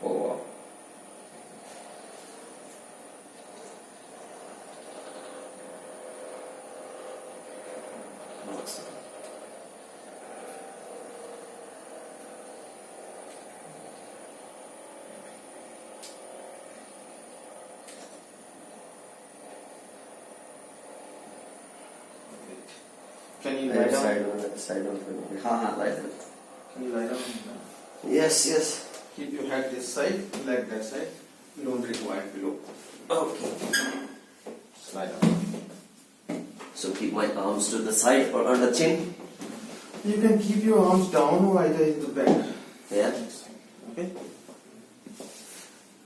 Oh wow. Awesome. Can you lie Side down? on that side of it. Ha, lie down. Can you lie down? Yes, yes. Keep your head this side, leg that side. You don't require pillow. Okay. Just lie down. So keep my arms to the side or on the chin. You can keep your arms down or either in the back. Yeah.